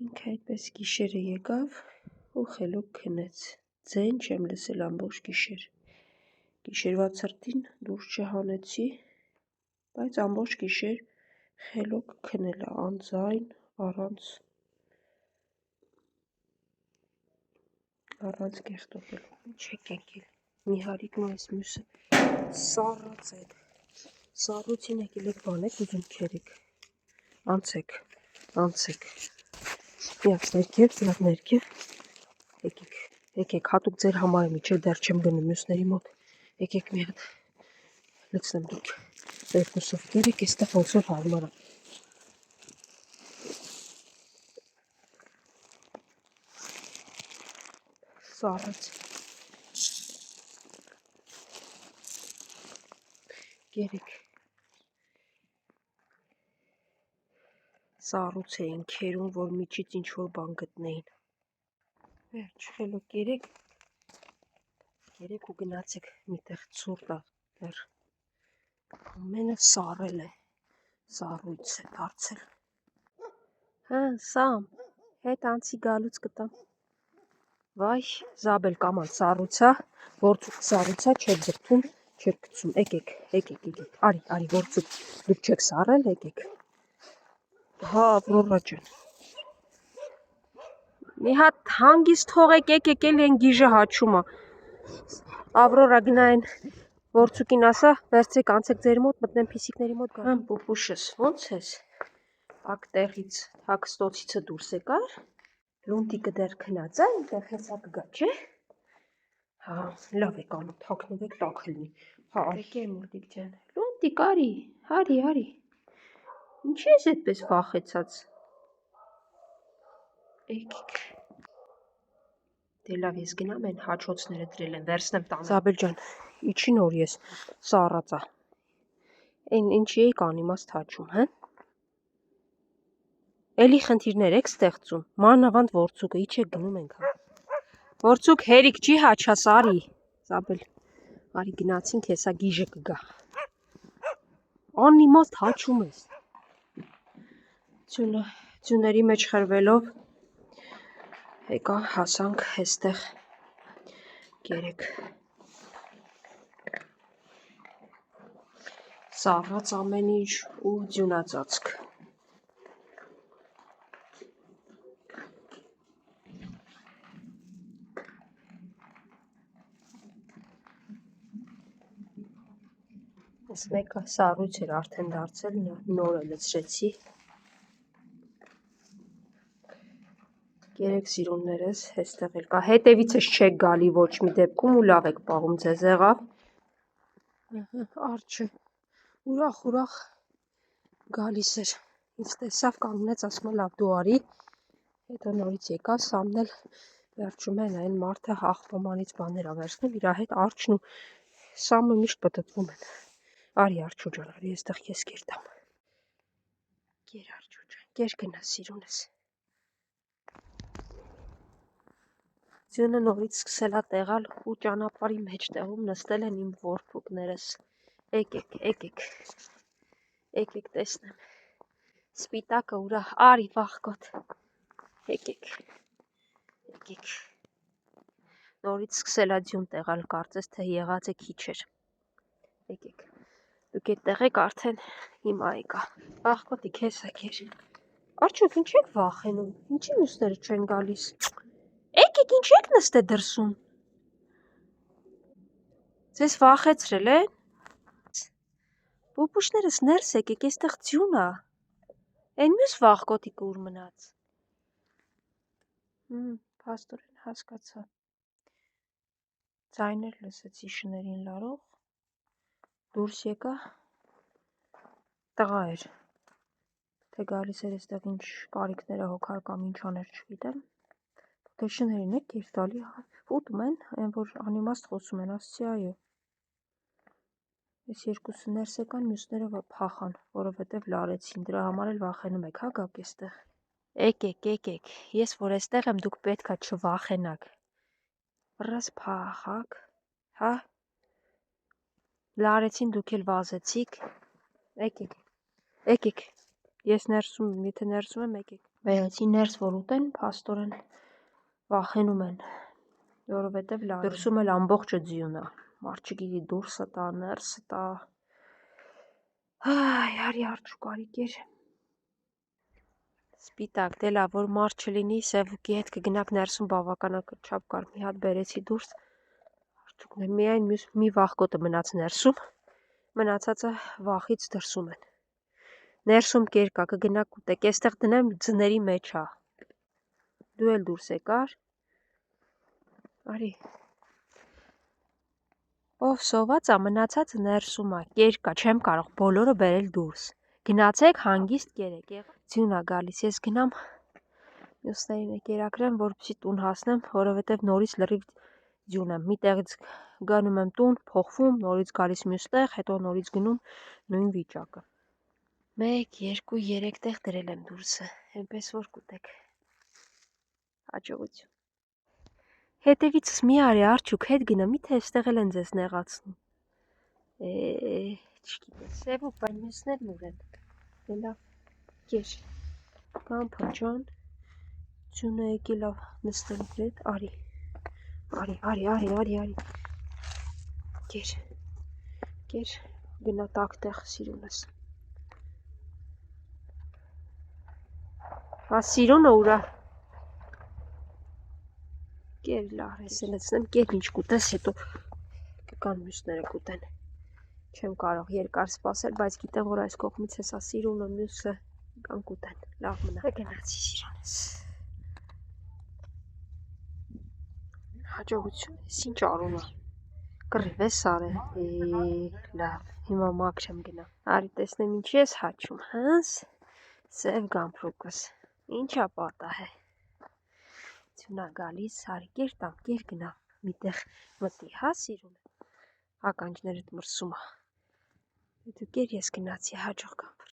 Ինքը այդպես գիշերը եկավ ու խելոք քնեց, ձեն չեմ լսել ամբողջ գիշեր, գիշերվա ցրտին դուրս չհանեցի, բայց ամբողջ գիշեր խելոք քնել է, անձայն, առանց կեղտոտելու, չեք եկել, Նիհարիկն ու այս մյուսը սառած են, սառույցին եկել եք բան եք ուզում քերեք, անցեք, ներքև, եկեք, հատուկ ձեր համար եմ իջել, դեռ չեմ գնում մյուսների մոտ, եկեք մի հատ լցնեմ դուք, երկուսով կերեք, էստեղ ոնց որ հարմար է, սառած, կերեք, սառույց էին քերում, որ միջից ինչ-որ բան գտնեին, վերջ, խելոք կերեք ու գնացեք միտեղ ցուրտ է, դեռ ամենը սառել է, սառույց է դարձել, հա, Սամ, հետ անցի գալուց կտամ, վայ, Զաբել կաման սառույցա, որցուկ սառույցա, չեք ձգթում, չեք գցում, եկեք, արի, որցուկ, դուք չեք սառել, եկեք, հա, Ավրորա ջան, մի հատ հանգիստ թողեք, եկեք, էլի են գիժը հաչում է, Ավրորա գնա են որցուկին ասա, վերցրեք անցեք ձեր մոտ, մտնեմ փիսիկների մոտ գա։ Համ պուպուշս, ոնց ես։ Ակ տեղից հագստոցիցը դուրս եկար, լունտիկը դեռ քնած է, այնտեղ հեսա կգա, չէ։ Հա, լավ եք անում, թաքնվեք, տաք լինի։ Հա, եկե մուլտիկ ջան։ Լունտիկ արի։ Ինչի ես այդպես վախեցած։ Եկեք։ Դե լավ, ես գնամ են հաչոցները դրել են, վերցնեմ տանը։ Զաբել ջան, իջի նոր ես, սառածա։ Այն ինչի էիք անիմաստ հաչում, հա։ Էլի խնդիրներ եք ստեղծում, մանավանդ որցուկը, իջեք գնում ենք, հա։ Որցուկ հերիք չի հաչաս, արի, Զաբել, արի գնացինք, հեսա գիժը կգա։ Անիմաստ հաչում ես։ Ձյուների մեջ խրվելով, եկա հասանք հեստեղ, կերեք։ Սառած ամեն ինչ ու ձյունածածկ։ Ես մեկը սառույց էր արդեն դարձել, նոր է լցրեցի։ Կերեք սիրուններս, հեստեղ էլ կա, հետևիցս չեք գալի ոչ մի դեպքում ու լավ եք պահում ձեզ եղավ։ Արջը ուրախ գալիս էր, ինձ տեսավ կանգնեց, ասում է լավ դու արի, հետո նորից եկա, Սամն էլ վերջում են այն մարդը աղբամանից բաներ ավերցնում, իր հետ արջն ու Սամը միշտ պտտվում են, արի արջու ջան, արի եստեղ կես կեր տամ, կեր արջու ջան, կեր գնա սիրունս, ձյունը նորից սկսել է տեղալ ու ճանապարհի մեջտեղում նստել են իմ որբուկներս, եկեք տեսնեմ, սպիտակը ուրախ, արի վախկոտ, եկեք, նորից սկսել է ձյուն տեղալ, կարծես թե եղած է քիչ էր, եկեք, դուք այդտեղ եք արդեն հիմա եկա, վախկոտիկ հեսա քեր, արջոք ինչ եք վախենում, ինչի մյուսները չեն գալիս, եկեք ինչ եք նստե դրսում, ձեզ վախեցրել են, պուպուշներս ներս եկեք, այստեղ ձյուն է, այն մյուս վախկոտիկը ուր մնաց, փաստորեն հասկացա, ձայներ լսեցի շներին լարող, դուրս եկա, տղա էր, թե գալիս էր այստեղ ինչ կարիքները հոգար կամ ինչ աներ չգիտեմ, թե շներին եք կեր տալի, ուտում են, այն որ անիմաստ խոսում են, ասցի այո, այս երկուսը ներս եկան, մյուսները փախան, որովհետև լարեցին, դրա համար էլ վախենում եք, հա գաք այստեղ, եկեք, ես որ այստեղ եմ, դուք պետք է չվախենաք, բռս փախակ, հա, լարեցին դուք էլ վազեցիք, եկեք, Ես ներսում եմ, եթե ներսում եմ եկեք։ Բերեցի ներս, որ ուտեն, փաստորեն վախենում են, որովհետև լավ է։ Դրսում էլ ամբողջը ձյուն է։ Մարդ չգիտի դուրսը տա, ներսը տա։ Այ, արի արջուկ արի կեր։ Սպիտակ, դե լավ, որ մարդ չլինի, Սևուկի հետ կգնաք ներսում բավականաչափ կար, մի հատ բերեցի դուրս։ Արջուկն է, միայն մի վախկոտը մնաց ներսում, մնացածը վախից դրսում են։ Ներսում կեր կա, կգնաք ուտեք, այստեղ դնեմ ձների մեջ է։ Դու էլ դուրս եկար։ Արի։ Ով սոված է, մնացածը ներսում է, կեր կա, չեմ կարող բոլորը բերել դուրս։ Գնացեք հանգիստ կերեք։ Ձյուն է գալիս, ես գնամ մյուսներին է կերակրեմ, որպեսզի տուն հասնեմ, որովհետև նորից լրիվ ձյուն եմ։ Մի տեղից գնում եմ տուն, փոխվում, նորից գալիս մյուս տեղ, հետո նորից գնում, նույն վիճակը։ 1, 2, 3 տեղ դրել եմ դուրսը, այնպես որ կուտեք։ Հաջողություն։ Հետևիցս մի արի արջուկ հետ գնա, միթե այստեղ էլ են ձեզ նեղացնում։ Չգիտեմ, Սևուկ, բայց մյուսներն ուր են։ Դե լավ, կեր։ Գամփր ջան, ձյունը եկել է նստել հետ, արի։ Արի։ Կեր, գնա տակ տեղ սիրունս։ Հա սիրունը ուրա։ Կեր լավ, ես էլ եցնեմ, կեր ինչ կուտես, հետո կգան մյուսները կուտեն։ Չեմ կարող երկար սպասել, բայց գիտեմ, որ այս կողմից հեսա սիրունը, մյուսը կան կուտեն։ Լավ մնա։ Գնացի սիրունս։ Հաջողություն, ես ինչ արում եմ։ Կռիվ ես արել, լավ, հիմա մաքրեմ գնա։ Արի տեսնեմ ինչի ես հաչում, հենց, սև գամփրուկս, ինչա պատահ է։ Ձյունա գալիս, արի կեր տամ, կեր գնա, միտեղ մտի, հա սիրուն, ականջներդ մրսում է։ Դու կեր ես գնացի հաջող գամփր։